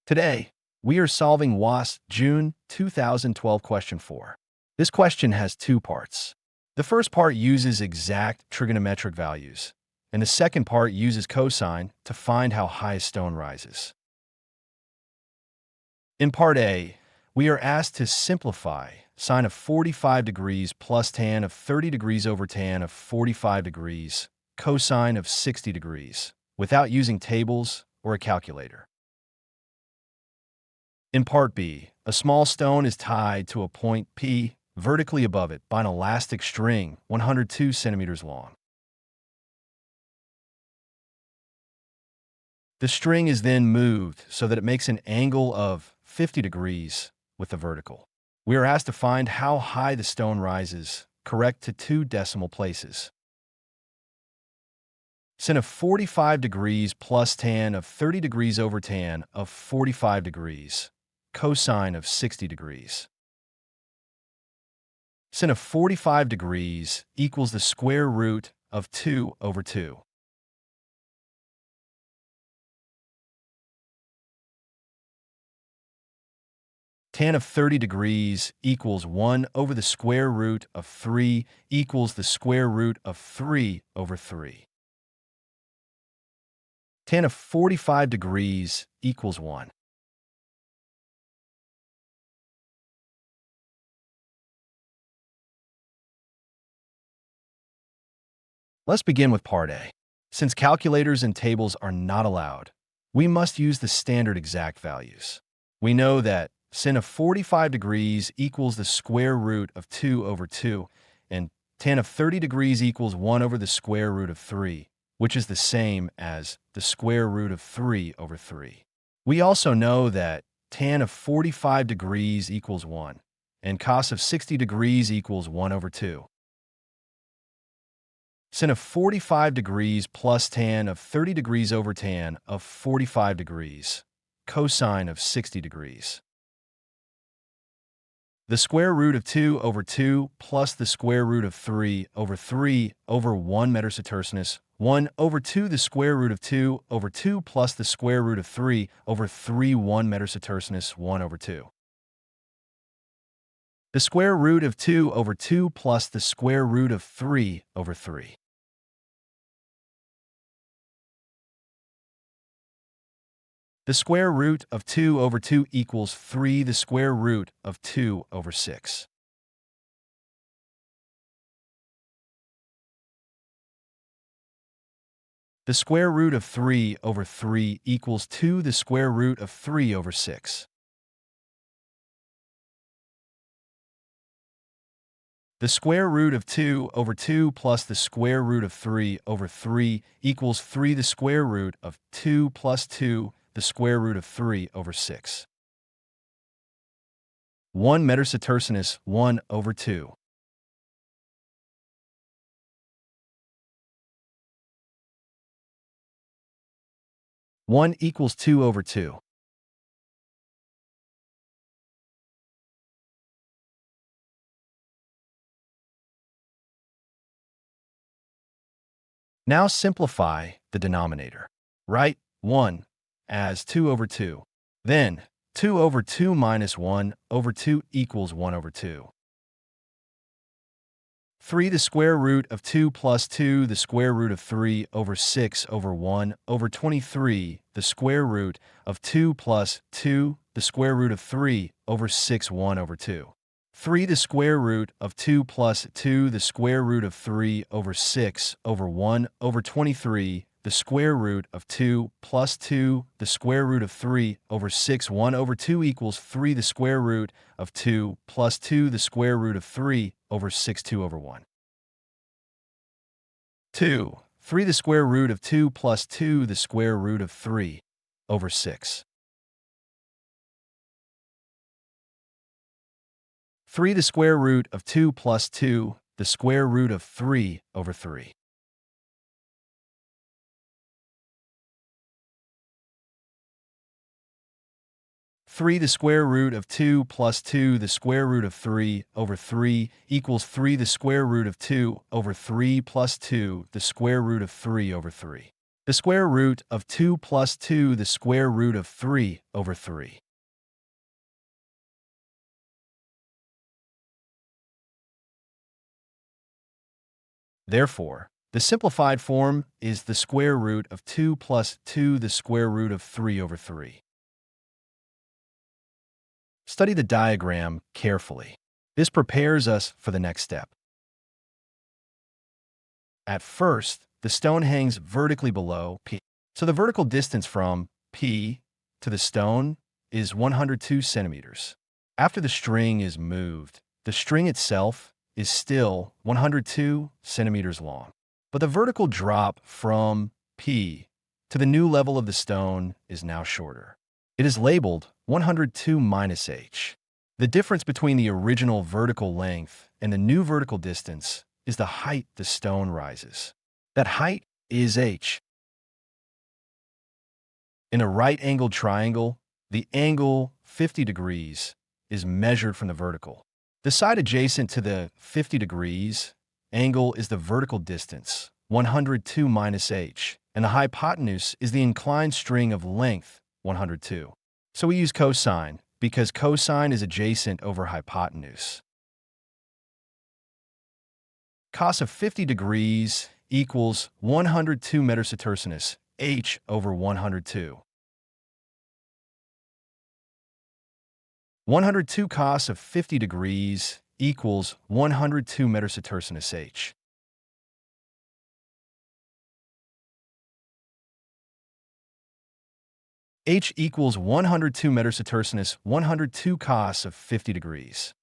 Today, we are solving WASSCE June 2012 question 4. This question has two parts. The first part uses exact trigonometric values, and the second part uses cosine to find how high a stone rises. In part A, we are asked to simplify sine of 45 degrees plus tan of 30 degrees over tan of 45 degrees, cosine of 60 degrees, without using tables or a calculator. In part B, a small stone is tied to a point P vertically above it by an elastic string 102 centimeters long. The string is then moved so that it makes an angle of 50 degrees with the vertical. We are asked to find how high the stone rises, correct to 2 decimal places. Sin of 45 degrees plus tan of 30 degrees over tan of 45 degrees, cosine of 60 degrees. Sin of 45 degrees equals the square root of 2 over 2. Tan of 30 degrees equals 1 over the square root of 3 equals the square root of 3 over 3. Tan of 45 degrees equals 1. Let's begin with part A. Since calculators and tables are not allowed, we must use the standard exact values. We know that sin of 45 degrees equals the square root of 2 over 2, and tan of 30 degrees equals 1 over the square root of 3, which is the same as the square root of 3 over 3. We also know that tan of 45 degrees equals 1, and cos of 60 degrees equals 1 over 2. Sin of 45 degrees plus tan of 30 degrees over tan of 45 degrees, cosine of 60 degrees. The square root of 2 over 2 plus the square root of 3 over 1 meter setercinus, 1 over 2 the square root of 2 over 2 plus the square root of 3 over 3 1 meter setercinus 1 over 2. The square root of 2 over 2 plus the square root of 3 over 3. The square root of 2 over 2 equals 3 the square root of 2 over 6. The square root of 3 over 3 equals 2 the square root of 3 over 6. The square root of 2 over 2 plus the square root of 3 over 3 equals 3 the square root of 2 plus 2 the square root of 3 over 6. 1 meter setercinus 1 over 2. One equals 2 over 2. Now simplify the denominator. Write 1 as 2 over 2. Then 2 over 2 minus 1 over 2 equals 1 over 2. 3 the square root of 2 plus 2 the square root of 3 over 6 over 1 over 23 the square root of 2 plus 2 the square root of 3 over 6 1 over 2. 3 the square root of 2 plus 2 the square root of 3 over 6 over 1 over 23 the square root of 2 plus 2 the square root of 3 over 6 1 over 2 equals 3 the square root of 2 plus 2 the square root of 3 over 6 2 over 1. 2. 3 the square root of 2 plus 2 the square root of 3 over 6. 3 the square root of 2 plus 2 the square root of 3 over 3. 3 the square root of 2 plus 2 the square root of 3 over 3 equals 3 the square root of 2 over 3 plus 2 the square root of 3 over 3. The square root of 2 plus 2, the square root of 3 over 3. Therefore, the simplified form is the square root of 2 plus 2, the square root of 3 over 3. Study the diagram carefully. This prepares us for the next step. At first, the stone hangs vertically below P. So the vertical distance from P to the stone is 102 centimeters. After the string is moved, the string itself is still 102 centimeters long. But the vertical drop from P to the new level of the stone is now shorter. It is labeled 102 minus h. The difference between the original vertical length and the new vertical distance is the height the stone rises. That height is h. In a right-angled triangle, the angle 50 degrees is measured from the vertical. The side adjacent to the 50 degrees angle is the vertical distance, 102 minus h, and the hypotenuse is the inclined string of length, 102. So we use cosine, because cosine is adjacent over hypotenuse. Cos of 50 degrees equals 102 metasetercinus, h over 102. 102 cos of 50 degrees equals 102 metasetercinus h. H equals 102 metasetercinus 102 cos of 50 degrees.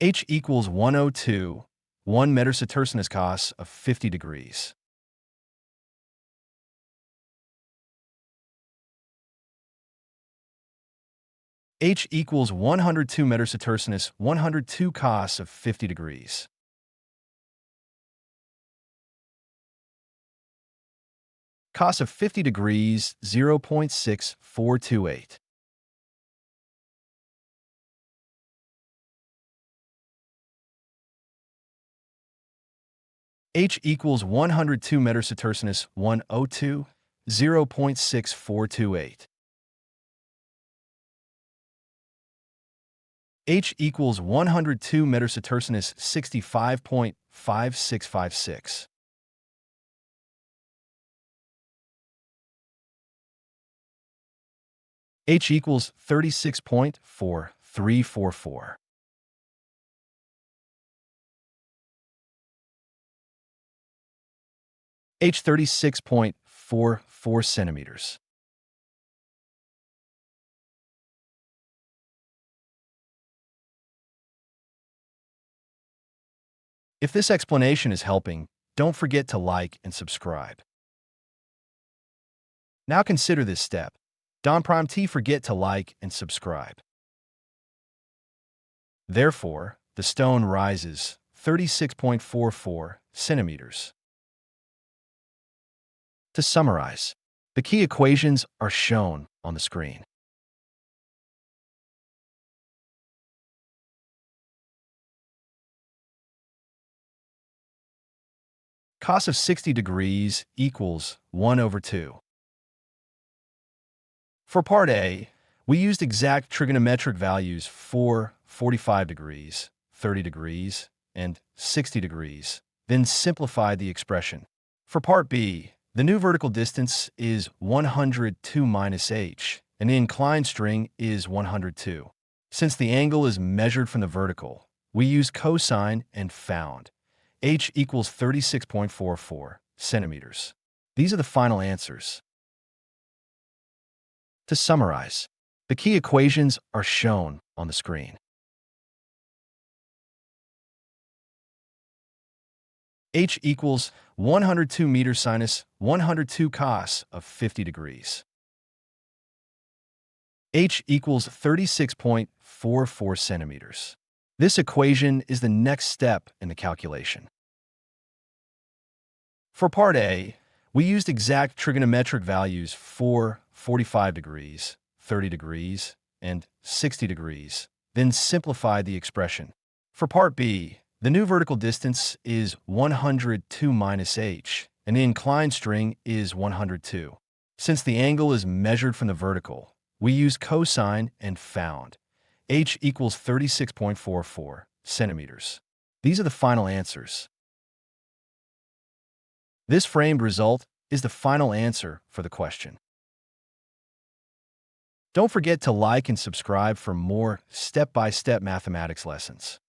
H equals 102, 1 metasetercinus cos of 50 degrees. H equals 102 metasetercinus 102 cos of 50 degrees. Cos of 50 degrees, 0.6428. H equals 102 metasetercinus 102, 0.6428. H equals 102 metasetercinus 65.5656. H equals 36.4344. H 36.44 centimeters. If this explanation is helping, don't forget to like and subscribe. Now consider this step. Don't forget to like and subscribe. Therefore, the stone rises 36.44 centimeters. To summarize, the key equations are shown on the screen. Cos of 60 degrees equals 1 over 2. For part A, we used exact trigonometric values for 45 degrees, 30 degrees, and 60 degrees, then simplified the expression. For part B, the new vertical distance is 102 minus h, and the inclined string is 102. Since the angle is measured from the vertical, we used cosine and found h equals 36.44 centimeters. These are the final answers. To summarize, the key equations are shown on the screen. H equals 102 meters sinus 102 cos of 50 degrees. H equals 36.44 centimeters. This equation is the next step in the calculation. For part A, we used exact trigonometric values for 45 degrees, 30 degrees, and 60 degrees, then simplified the expression. For part B, The new vertical distance is 102 minus h, and the inclined string is 102. Since the angle is measured from the vertical, we use cosine and found h equals 36.44 centimeters. These are the final answers. This framed result is the final answer for the question. Don't forget to like and subscribe for more step-by-step mathematics lessons.